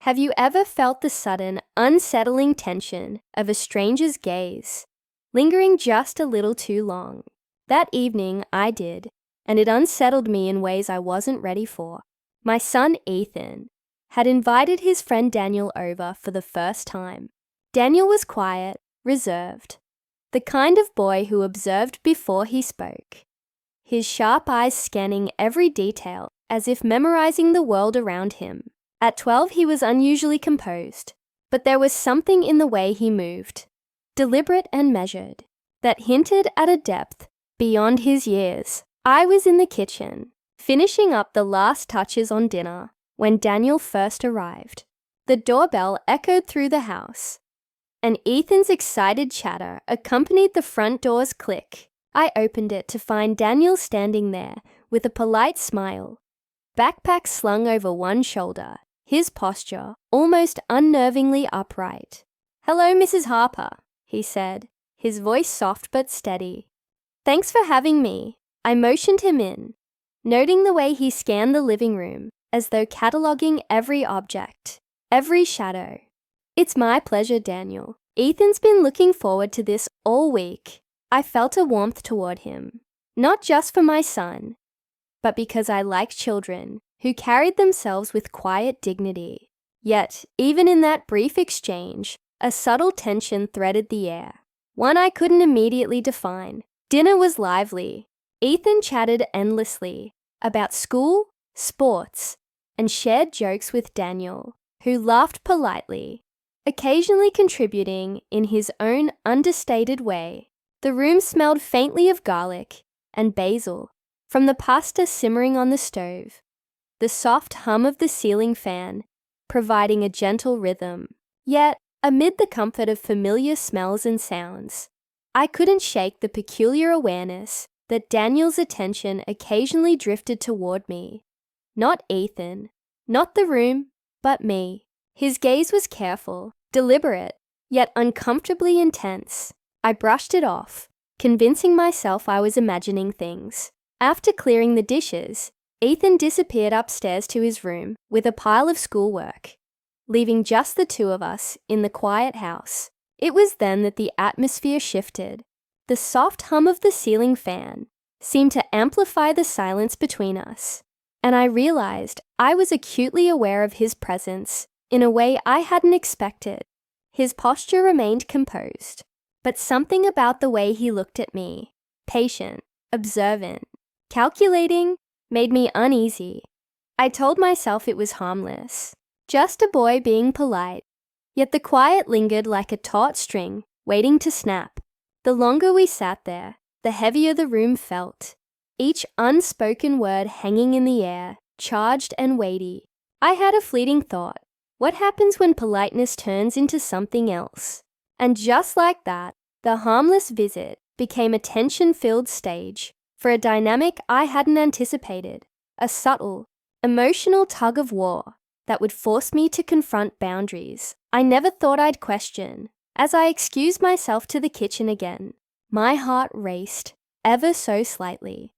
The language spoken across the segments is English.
Have you ever felt the sudden, unsettling tension of a stranger's gaze, lingering just a little too long? That evening, I did, and it unsettled me in ways I wasn't ready for. My son, Ethan, had invited his friend Daniel over for the first time. Daniel was quiet, reserved, the kind of boy who observed before he spoke, his sharp eyes scanning every detail as if memorizing the world around him. At 12, he was unusually composed, but there was something in the way he moved, deliberate and measured, that hinted at a depth beyond his years. I was in the kitchen, finishing up the last touches on dinner, when Daniel first arrived. The doorbell echoed through the house, and Ethan's excited chatter accompanied the front door's click. I opened it to find Daniel standing there with a polite smile, backpack slung over one shoulder, his posture almost unnervingly upright. "Hello, Mrs. Harper," he said, his voice soft but steady. "Thanks for having me." I motioned him in, noting the way he scanned the living room, as though cataloging every object, every shadow. "It's my pleasure, Daniel. Ethan's been looking forward to this all week." I felt a warmth toward him, not just for my son, but because I like children who carried themselves with quiet dignity. Yet, even in that brief exchange, a subtle tension threaded the air, one I couldn't immediately define. Dinner was lively. Ethan chatted endlessly about school, sports, and shared jokes with Daniel, who laughed politely, occasionally contributing in his own understated way. The room smelled faintly of garlic and basil from the pasta simmering on the stove, the soft hum of the ceiling fan providing a gentle rhythm. Yet, amid the comfort of familiar smells and sounds, I couldn't shake the peculiar awareness that Daniel's attention occasionally drifted toward me. Not Ethan, not the room, but me. His gaze was careful, deliberate, yet uncomfortably intense. I brushed it off, convincing myself I was imagining things. After clearing the dishes, Ethan disappeared upstairs to his room with a pile of schoolwork, leaving just the two of us in the quiet house. It was then that the atmosphere shifted. The soft hum of the ceiling fan seemed to amplify the silence between us, and I realized I was acutely aware of his presence in a way I hadn't expected. His posture remained composed, but something about the way he looked at me, patient, observant, calculating, made me uneasy. I told myself it was harmless, just a boy being polite, yet the quiet lingered like a taut string waiting to snap. The longer we sat there, the heavier the room felt, each unspoken word hanging in the air, charged and weighty. I had a fleeting thought. What happens when politeness turns into something else? And just like that, the harmless visit became a tension-filled stage for a dynamic I hadn't anticipated, a subtle, emotional tug-of-war that would force me to confront boundaries I never thought I'd question. As I excused myself to the kitchen again, my heart raced ever so slightly,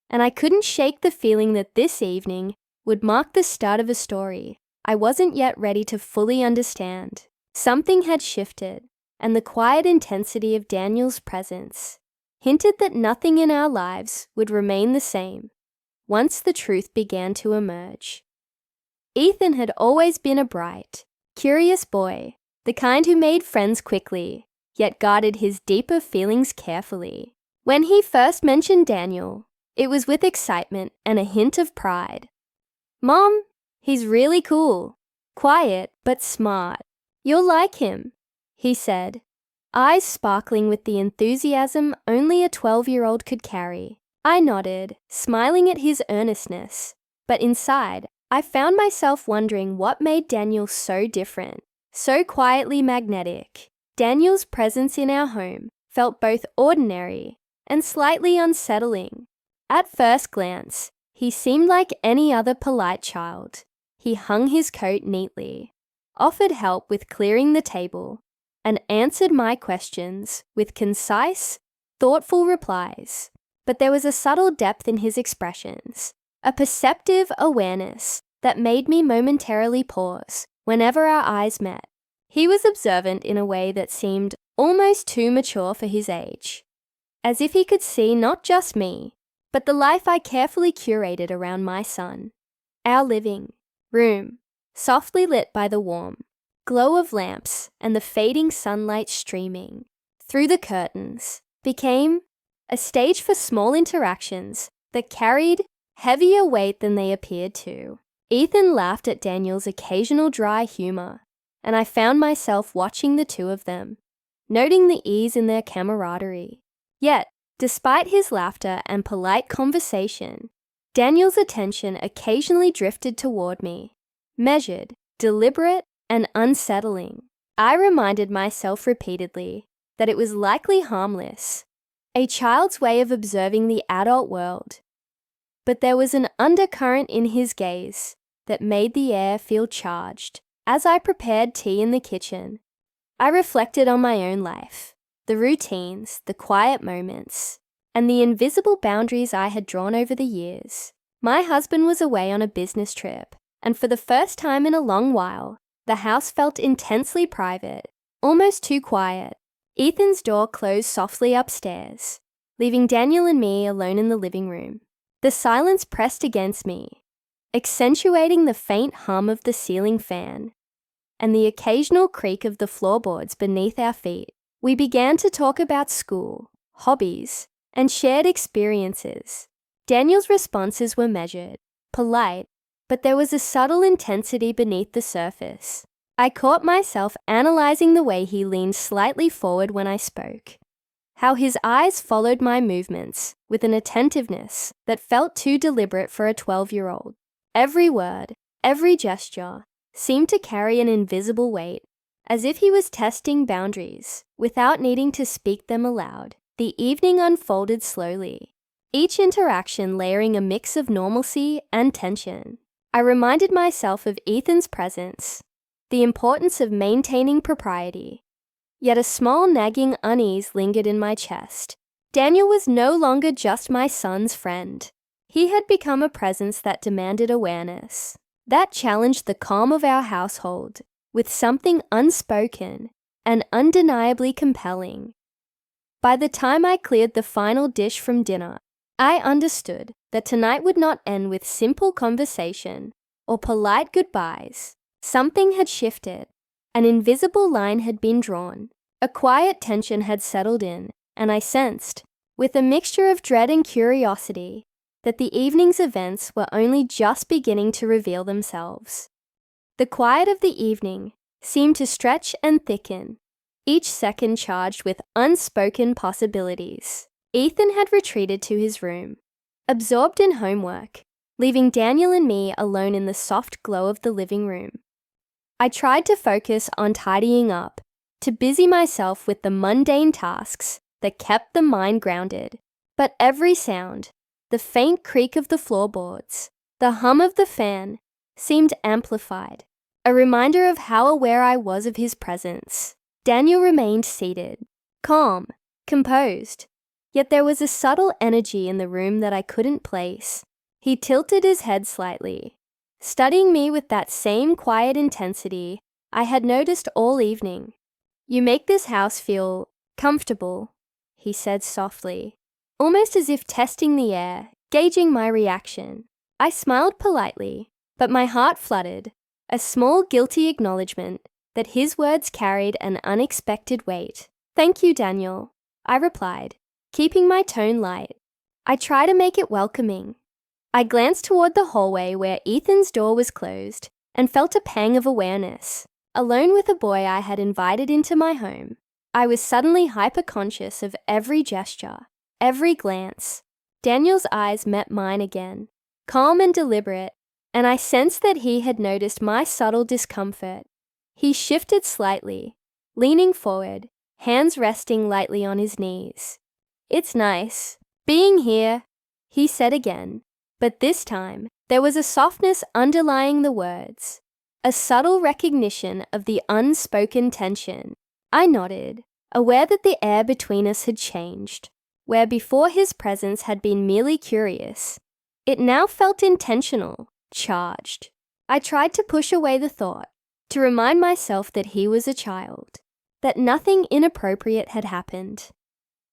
and I couldn't shake the feeling that this evening would mark the start of a story I wasn't yet ready to fully understand. Something had shifted, and the quiet intensity of Daniel's presence hinted that nothing in our lives would remain the same once the truth began to emerge. Ethan had always been a bright, curious boy, the kind who made friends quickly, yet guarded his deeper feelings carefully. When he first mentioned Daniel, it was with excitement and a hint of pride. "Mom, he's really cool, quiet but smart. You'll like him," he said, eyes sparkling with the enthusiasm only a 12-year-old could carry. I nodded, smiling at his earnestness, but inside, I found myself wondering what made Daniel so different, so quietly magnetic. Daniel's presence in our home felt both ordinary and slightly unsettling. At first glance, he seemed like any other polite child. He hung his coat neatly, offered help with clearing the table, and answered my questions with concise, thoughtful replies. But there was a subtle depth in his expressions, a perceptive awareness that made me momentarily pause. whenever our eyes met. He was observant in a way that seemed almost too mature for his age, as if he could see not just me, but the life I carefully curated around my son. Our living room, softly lit by the warm glow of lamps and the fading sunlight streaming through the curtains, became a stage for small interactions that carried heavier weight than they appeared to. Ethan laughed at Daniel's occasional dry humor, and I found myself watching the two of them, noting the ease in their camaraderie. Yet, despite his laughter and polite conversation, Daniel's attention occasionally drifted toward me, measured, deliberate, and unsettling. I reminded myself repeatedly that it was likely harmless, a child's way of observing the adult world. But there was an undercurrent in his gaze that made the air feel charged. As I prepared tea in the kitchen, I reflected on my own life, the routines, the quiet moments, and the invisible boundaries I had drawn over the years. My husband was away on a business trip, and for the first time in a long while, the house felt intensely private, almost too quiet. Ethan's door closed softly upstairs, leaving Daniel and me alone in the living room. The silence pressed against me, accentuating the faint hum of the ceiling fan and the occasional creak of the floorboards beneath our feet. We began to talk about school, hobbies, and shared experiences. Daniel's responses were measured, polite, but there was a subtle intensity beneath the surface. I caught myself analyzing the way he leaned slightly forward when I spoke, how his eyes followed my movements with an attentiveness that felt too deliberate for a 12-year-old. Every word, every gesture seemed to carry an invisible weight, as if he was testing boundaries without needing to speak them aloud. The evening unfolded slowly, each interaction layering a mix of normalcy and tension. I reminded myself of Ethan's presence, the importance of maintaining propriety, yet a small nagging unease lingered in my chest. Daniel was no longer just my son's friend. He had become a presence that demanded awareness, that challenged the calm of our household with something unspoken and undeniably compelling. By the time I cleared the final dish from dinner, I understood that tonight would not end with simple conversation or polite goodbyes. Something had shifted. An invisible line had been drawn. A quiet tension had settled in, and I sensed, with a mixture of dread and curiosity, that the evening's events were only just beginning to reveal themselves. The quiet of the evening seemed to stretch and thicken, each second charged with unspoken possibilities. Ethan had retreated to his room, absorbed in homework, leaving Daniel and me alone in the soft glow of the living room. I tried to focus on tidying up, to busy myself with the mundane tasks that kept the mind grounded. But every sound, the faint creak of the floorboards, the hum of the fan, seemed amplified, a reminder of how aware I was of his presence. Daniel remained seated, calm, composed, yet there was a subtle energy in the room that I couldn't place. He tilted his head slightly, studying me with that same quiet intensity I had noticed all evening. "You make this house feel comfortable," he said softly, almost as if testing the air, gauging my reaction. I smiled politely, but my heart fluttered, a small guilty acknowledgement that his words carried an unexpected weight. "Thank you, Daniel," I replied, keeping my tone light. I try to make it welcoming. I glanced toward the hallway where Ethan's door was closed and felt a pang of awareness. Alone with a boy I had invited into my home, I was suddenly hyper-conscious of every gesture, every glance. Daniel's eyes met mine again, calm and deliberate, and I sensed that he had noticed my subtle discomfort. He shifted slightly, leaning forward, hands resting lightly on his knees. "It's nice being here," he said again, but this time there was a softness underlying the words, a subtle recognition of the unspoken tension. I nodded, aware that the air between us had changed. Where before his presence had been merely curious, it now felt intentional, charged. I tried to push away the thought, to remind myself that he was a child, that nothing inappropriate had happened.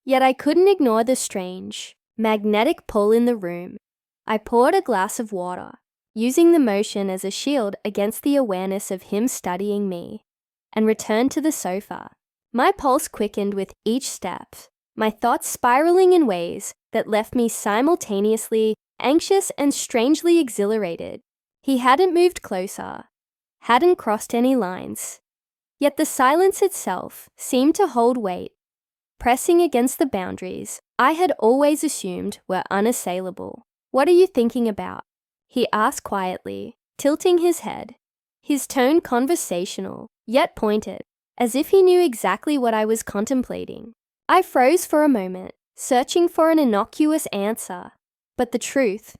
Yet I couldn't ignore the strange, magnetic pull in the room. I poured a glass of water, using the motion as a shield against the awareness of him studying me, and returned to the sofa. My pulse quickened with each step, my thoughts spiraling in ways that left me simultaneously anxious and strangely exhilarated. He hadn't moved closer, hadn't crossed any lines, yet the silence itself seemed to hold weight, pressing against the boundaries I had always assumed were unassailable. "What are you thinking about?" he asked quietly, tilting his head, his tone conversational, yet pointed, as if he knew exactly what I was contemplating. I froze for a moment, searching for an innocuous answer, but the truth,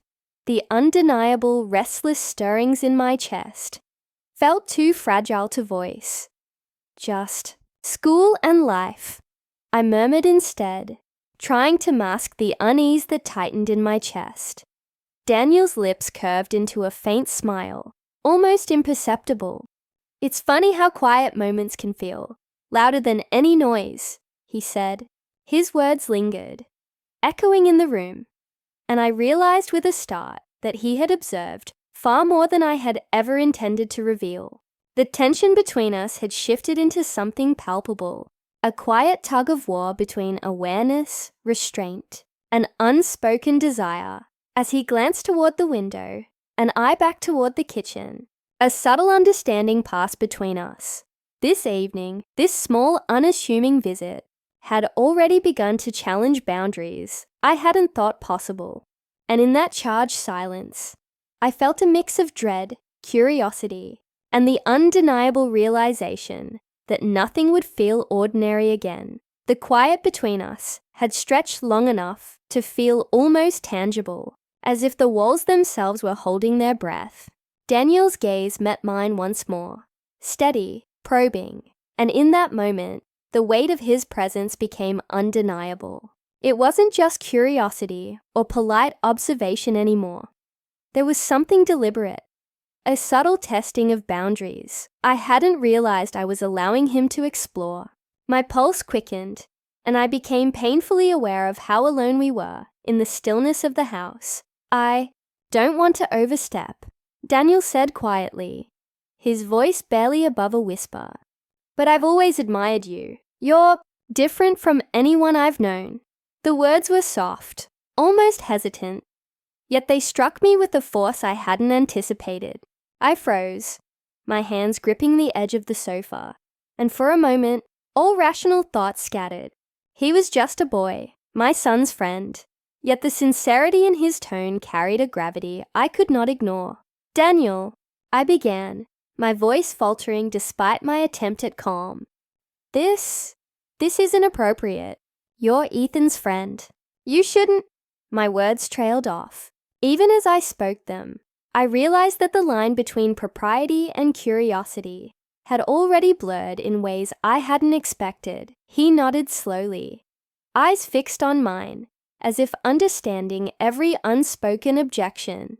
the undeniable restless stirrings in my chest, felt too fragile to voice. "Just school and life," I murmured instead, trying to mask the unease that tightened in my chest. Daniel's lips curved into a faint smile, almost imperceptible. "It's funny how quiet moments can feel, louder than any noise," he said. His words lingered, echoing in the room, and I realized with a start that he had observed far more than I had ever intended to reveal. The tension between us had shifted into something palpable, a quiet tug of war between awareness, restraint, and unspoken desire. As he glanced toward the window, and I back toward the kitchen, a subtle understanding passed between us. This evening, this small, unassuming visit had already begun to challenge boundaries I hadn't thought possible. And in that charged silence, I felt a mix of dread, curiosity, and the undeniable realization that nothing would feel ordinary again. The quiet between us had stretched long enough to feel almost tangible, as if the walls themselves were holding their breath. Daniel's gaze met mine once more, steady, probing, and in that moment, the weight of his presence became undeniable. It wasn't just curiosity or polite observation anymore. There was something deliberate, a subtle testing of boundaries I hadn't realized I was allowing him to explore. My pulse quickened, and I became painfully aware of how alone we were in the stillness of the house. "I don't want to overstep," Daniel said quietly, his voice barely above a whisper. "But I've always admired you. You're different from anyone I've known." The words were soft, almost hesitant, yet they struck me with a force I hadn't anticipated. I froze, my hands gripping the edge of the sofa, and for a moment, all rational thoughts scattered. He was just a boy, my son's friend, yet the sincerity in his tone carried a gravity I could not ignore. "Daniel," I began, my voice faltering despite my attempt at calm. This isn't appropriate. You're Ethan's friend. You shouldn't." My words trailed off. Even as I spoke them, I realized that the line between propriety and curiosity had already blurred in ways I hadn't expected. He nodded slowly, eyes fixed on mine, as if understanding every unspoken objection.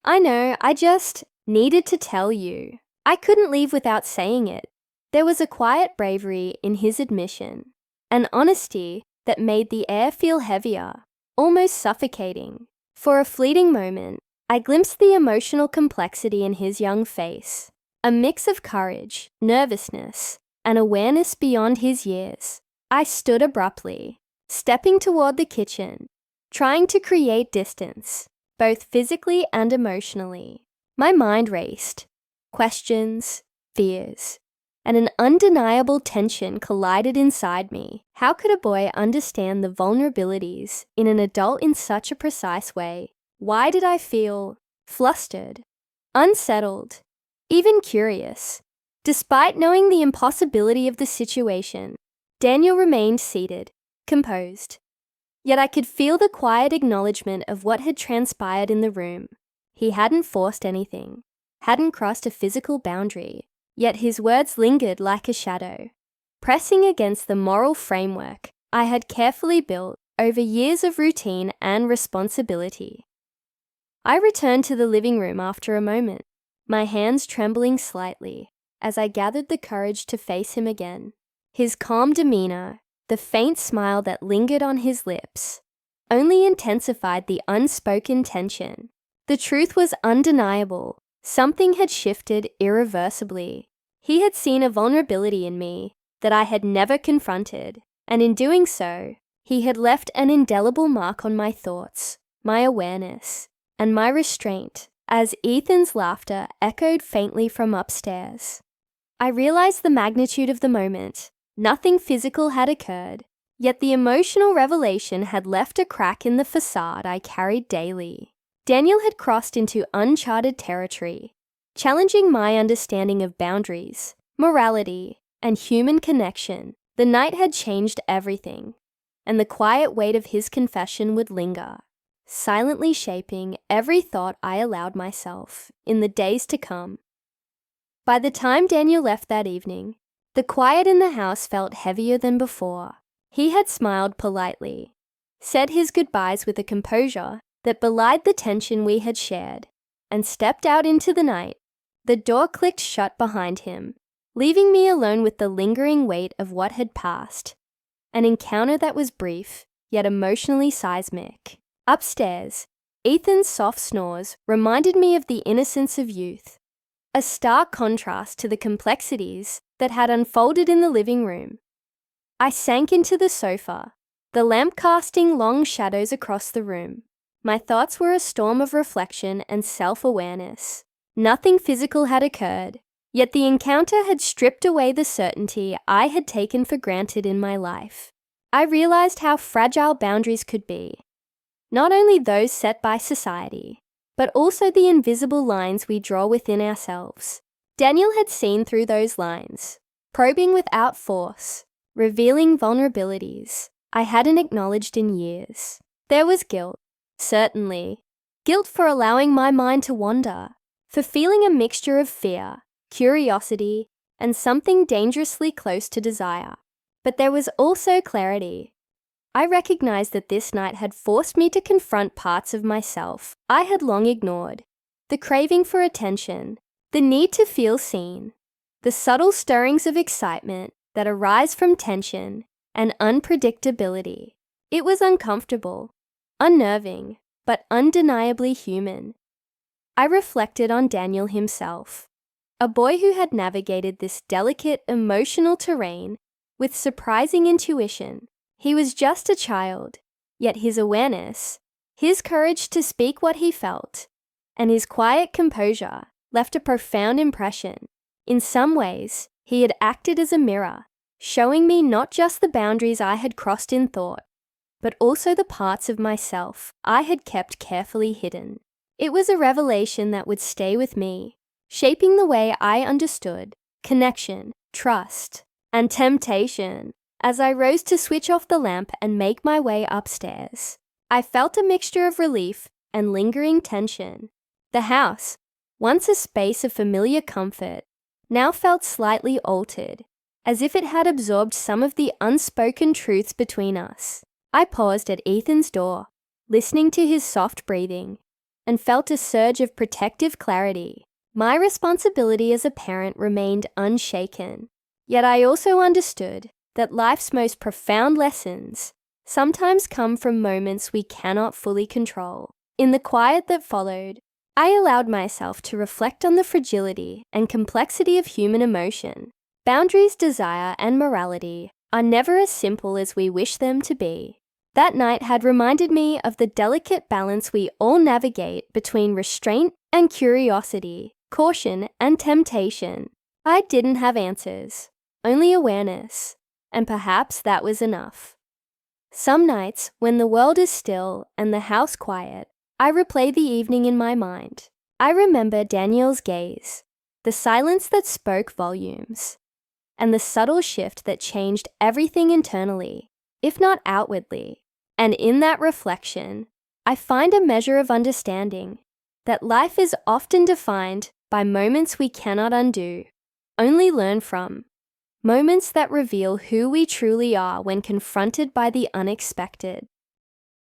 "I know, I just needed to tell you. I couldn't leave without saying it." There was a quiet bravery in his admission, an honesty that made the air feel heavier, almost suffocating. For a fleeting moment, I glimpsed the emotional complexity in his young face, a mix of courage, nervousness, and awareness beyond his years. I stood abruptly, stepping toward the kitchen, trying to create distance, both physically and emotionally. My mind raced, questions, fears, and an undeniable tension collided inside me. How could a boy understand the vulnerabilities in an adult in such a precise way? Why did I feel flustered, unsettled, even curious? Despite knowing the impossibility of the situation, Daniel remained seated, composed. Yet I could feel the quiet acknowledgement of what had transpired in the room. He hadn't forced anything, hadn't crossed a physical boundary. Yet his words lingered like a shadow, pressing against the moral framework I had carefully built over years of routine and responsibility. I returned to the living room after a moment, my hands trembling slightly. as I gathered the courage to face him again. His calm demeanor, the faint smile that lingered on his lips, only intensified the unspoken tension. The truth was undeniable. Something had shifted irreversibly. He had seen a vulnerability in me that I had never confronted, and in doing so, he had left an indelible mark on my thoughts, my awareness, and my restraint as Ethan's laughter echoed faintly from upstairs. I realized the magnitude of the moment. Nothing physical had occurred, yet the emotional revelation had left a crack in the facade I carried daily. Daniel had crossed into uncharted territory, challenging my understanding of boundaries, morality, and human connection. The night had changed everything, and the quiet weight of his confession would linger, silently shaping every thought I allowed myself in the days to come. By the time Daniel left that evening, the quiet in the house felt heavier than before. He had smiled politely, said his goodbyes with a composure that belied the tension we had shared, and stepped out into the night. The door clicked shut behind him, leaving me alone with the lingering weight of what had passed. An encounter that was brief, yet emotionally seismic. Upstairs, Ethan's soft snores reminded me of the innocence of youth, a stark contrast to the complexities that had unfolded in the living room. I sank into the sofa, the lamp casting long shadows across the room. My thoughts were a storm of reflection and self-awareness. Nothing physical had occurred, yet the encounter had stripped away the certainty I had taken for granted in my life. I realized how fragile boundaries could be, not only those set by society, but also the invisible lines we draw within ourselves. Daniel had seen through those lines, probing without force, revealing vulnerabilities I hadn't acknowledged in years. There was guilt, certainly. Guilt for allowing my mind to wander, for feeling a mixture of fear, curiosity, and something dangerously close to desire. But there was also clarity. I recognized that this night had forced me to confront parts of myself I had long ignored. The craving for attention, the need to feel seen, the subtle stirrings of excitement that arise from tension and unpredictability. It was uncomfortable, unnerving, but undeniably human. I reflected on Daniel himself, a boy who had navigated this delicate emotional terrain with surprising intuition. He was just a child, yet his awareness, his courage to speak what he felt, and his quiet composure left a profound impression. In some ways, he had acted as a mirror, showing me not just the boundaries I had crossed in thought, but also the parts of myself I had kept carefully hidden. It was a revelation that would stay with me, shaping the way I understood connection, trust, and temptation. As I rose to switch off the lamp and make my way upstairs, I felt a mixture of relief and lingering tension. The house, once a space of familiar comfort, now felt slightly altered, as if it had absorbed some of the unspoken truths between us. I paused at Ethan's door, listening to his soft breathing, and felt a surge of protective clarity. My responsibility as a parent remained unshaken, yet I also understood that life's most profound lessons sometimes come from moments we cannot fully control. In the quiet that followed, I allowed myself to reflect on the fragility and complexity of human emotion. Boundaries, desire, and morality are never as simple as we wish them to be. That night had reminded me of the delicate balance we all navigate between restraint and curiosity, caution and temptation. I didn't have answers, only awareness. And perhaps that was enough. Some nights, when the world is still and the house quiet, I replay the evening in my mind. I remember Daniel's gaze, the silence that spoke volumes, and the subtle shift that changed everything internally, if not outwardly. And in that reflection, I find a measure of understanding that life is often defined by moments we cannot undo, only learn from. Moments that reveal who we truly are when confronted by the unexpected.